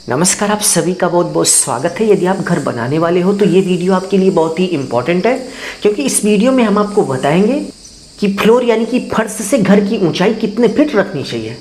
नमस्कार, आप सभी का बहुत बहुत स्वागत है। यदि आप घर बनाने वाले हो तो ये वीडियो आपके लिए बहुत ही इम्पॉर्टेंट है, क्योंकि इस वीडियो में हम आपको बताएंगे कि फ्लोर यानी कि फर्श से घर की ऊंचाई कितने फीट रखनी चाहिए।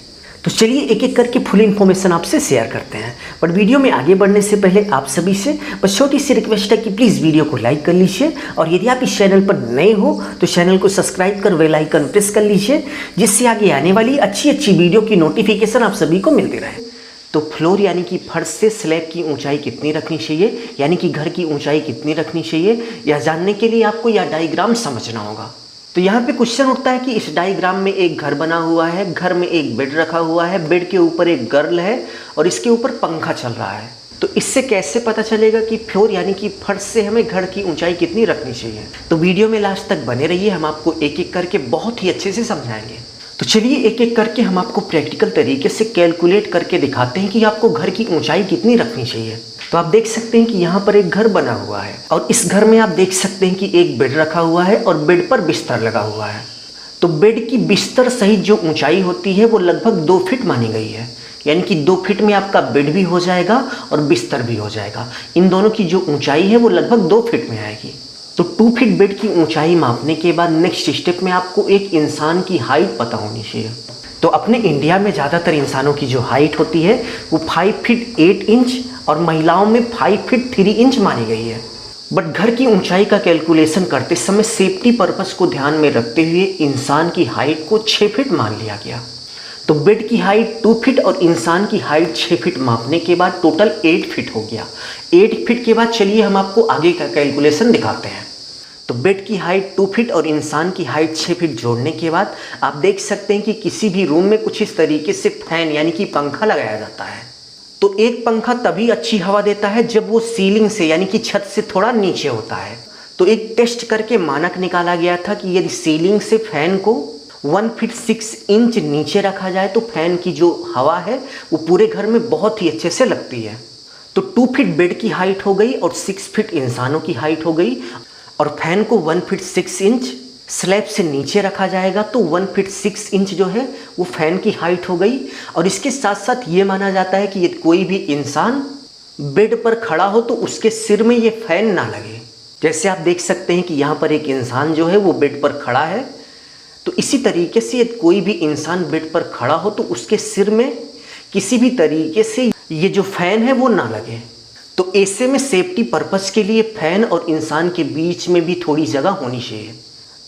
तो चलिए एक एक करके फुल इन्फॉर्मेशन आपसे शेयर करते हैं। बट वीडियो में आगे बढ़ने से पहले आप सभी से बस छोटी सी रिक्वेस्ट है कि प्लीज़ वीडियो को लाइक कर लीजिए, और यदि आप इस चैनल पर नए हो तो चैनल को सब्सक्राइब कर बेल आइकन प्रेस कर लीजिए, जिससे आगे आने वाली अच्छी अच्छी वीडियो की नोटिफिकेशन आप सभी को मिलती रहे। तो फ्लोर यानी कि फर्श से स्लैब की ऊंचाई कितनी रखनी चाहिए, यानी कि घर की ऊंचाई कितनी रखनी चाहिए, यह जानने के लिए आपको यह डायग्राम समझना होगा। तो यहाँ पे क्वेश्चन उठता है कि इस डायग्राम में एक घर बना हुआ है, घर में एक बेड रखा हुआ है, बेड के ऊपर एक गर्ल है और इसके ऊपर पंखा चल रहा है। तो इससे कैसे पता चलेगा कि फ्लोर यानी कि फर्श से हमें घर की ऊंचाई कितनी रखनी चाहिए। तो वीडियो में लास्ट तक बने रहिए, हम आपको एक एक करके बहुत ही अच्छे से समझाएंगे। तो चलिए एक एक करके हम आपको प्रैक्टिकल तरीके से कैलकुलेट करके दिखाते हैं कि आपको घर की ऊंचाई कितनी रखनी चाहिए। तो आप देख सकते हैं कि यहाँ पर एक घर बना हुआ है और इस घर में आप देख सकते हैं कि एक बेड रखा हुआ है और बेड पर बिस्तर लगा हुआ है। तो बेड की बिस्तर सहित जो ऊंचाई होती है वो लगभग 2 फीट मानी गई है, यानी कि 2 फीट में आपका बेड भी हो जाएगा और बिस्तर भी हो जाएगा। इन दोनों की जो ऊंचाई है वो लगभग 2 फीट में आएगी। तो 2 फीट बेड की ऊंचाई मापने के बाद नेक्स्ट स्टेप में आपको एक इंसान की हाइट पता होनी चाहिए। तो अपने इंडिया में ज़्यादातर इंसानों की जो हाइट होती है वो 5 फीट 8 इंच और महिलाओं में 5 फीट 3 इंच मानी गई है। बट घर की ऊंचाई का कैलकुलेशन करते समय सेफ्टी पर्पस को ध्यान में रखते हुए इंसान की हाइट को 6 फीट मान लिया गया। तो बेड की हाइट 2 फीट और इंसान की हाइट 6 फीट मापने के बाद टोटल 8 फीट हो गया। 8 फीट के बाद चलिए हम आपको आगे का कैलकुलेशन दिखाते हैं। तो बेड की हाइट 2 फीट और इंसान की हाइट 6 फीट जोड़ने के बाद आप देख सकते हैं कि किसी भी रूम में कुछ इस तरीके से फैन यानी कि पंखा लगाया जाता है। तो एक पंखा तभी अच्छी हवा देता है जब वो सीलिंग से यानी कि छत से थोड़ा नीचे होता है। तो एक टेस्ट करके मानक निकाला गया था कि यदि सीलिंग से फैन को 1 फीट 6 इंच नीचे रखा जाए तो फैन की जो हवा है वो पूरे घर में बहुत ही अच्छे से लगती है। तो 2 फीट बेड की हाइट हो गई और 6 फीट इंसानों की हाइट हो गई, और फैन को 1 फीट 6 इंच स्लैब से नीचे रखा जाएगा तो 1 फीट 6 इंच जो है वो फैन की हाइट हो गई। और इसके साथ साथ ये माना जाता है कि यदि कोई भी इंसान बेड पर खड़ा हो तो उसके सिर में ये फैन ना लगे। जैसे आप देख सकते हैं कि यहाँ पर एक इंसान जो है वो बेड पर खड़ा है, तो इसी तरीके से यदि कोई भी इंसान बेड पर खड़ा हो तो उसके सिर में किसी भी तरीके से ये जो फैन है वो ना लगे। तो ऐसे में सेफ्टी पर्पस के लिए फैन और इंसान के बीच में भी थोड़ी जगह होनी चाहिए।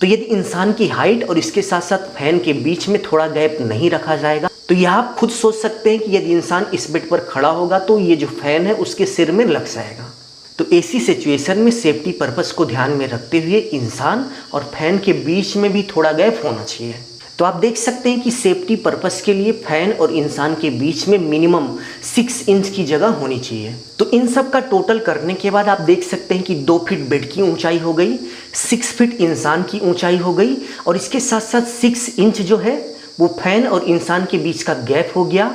तो यदि इंसान की हाइट और इसके साथ साथ फैन के बीच में थोड़ा गैप नहीं रखा जाएगा तो यह आप खुद सोच सकते हैं कि यदि इंसान इस बेड पर खड़ा होगा तो ये जो फैन है उसके सिर में लग जाएगा। तो ऐसी सिचुएशन में सेफ्टी पर्पस को ध्यान में रखते हुए इंसान और फैन के बीच में भी थोड़ा गैप होना चाहिए। तो आप देख सकते हैं कि सेफ्टी पर्पस के लिए फैन और इंसान के बीच में मिनिमम 6 इंच की जगह होनी चाहिए। तो इन सब का टोटल करने के बाद आप देख सकते हैं कि 2 फीट बेड की ऊंचाई हो गई, 6 फीट इंसान की ऊंचाई हो गई, और इसके साथ साथ 6 इंच जो है वो फैन और इंसान के बीच का गैप हो गया,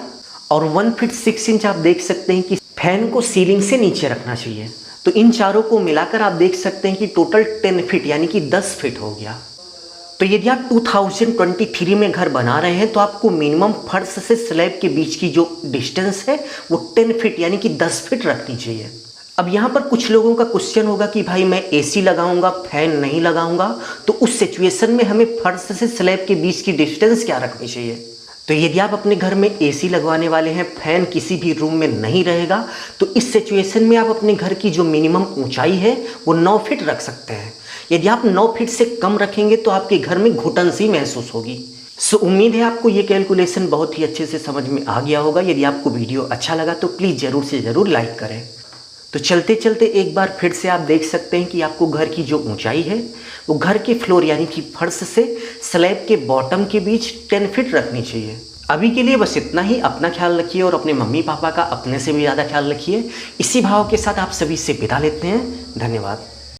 और 1 फीट 6 इंच आप देख सकते हैं कि फैन को सीलिंग से नीचे रखना चाहिए। तो इन चारों को मिलाकर आप देख सकते हैं कि टोटल 10 फीट यानी कि 10 फीट हो गया। तो यदि आप 2023 में घर बना रहे हैं तो आपको मिनिमम फर्श से स्लैब के बीच की जो डिस्टेंस है वो 10 फीट यानी कि 10 फीट रखनी चाहिए। अब यहाँ पर कुछ लोगों का क्वेश्चन होगा कि भाई मैं एसी लगाऊंगा, फैन नहीं लगाऊंगा, तो उस सिचुएशन में हमें फर्श से स्लैब के बीच की डिस्टेंस क्या रखनी चाहिए। तो यदि आप अपने घर में एसी लगवाने वाले हैं, फैन किसी भी रूम में नहीं रहेगा, तो इस सिचुएशन में आप अपने घर की जो मिनिमम ऊंचाई है वो 9 फीट रख सकते हैं। यदि आप 9 फीट से कम रखेंगे तो आपके घर में घुटन सी महसूस होगी। सो उम्मीद है आपको ये कैलकुलेशन बहुत ही अच्छे से समझ में आ गया होगा। यदि आपको वीडियो अच्छा लगा तो प्लीज़ ज़रूर से ज़रूर लाइक करें। तो चलते चलते एक बार फिर से आप देख सकते हैं कि आपको घर की जो ऊंचाई है वो घर के फ्लोर यानी कि फर्श से स्लैब के बॉटम के बीच 10 फीट रखनी चाहिए। अभी के लिए बस इतना ही। अपना ख्याल रखिए और अपने मम्मी पापा का अपने से भी ज़्यादा ख्याल रखिए। इसी भाव के साथ आप सभी से विदा लेते हैं। धन्यवाद।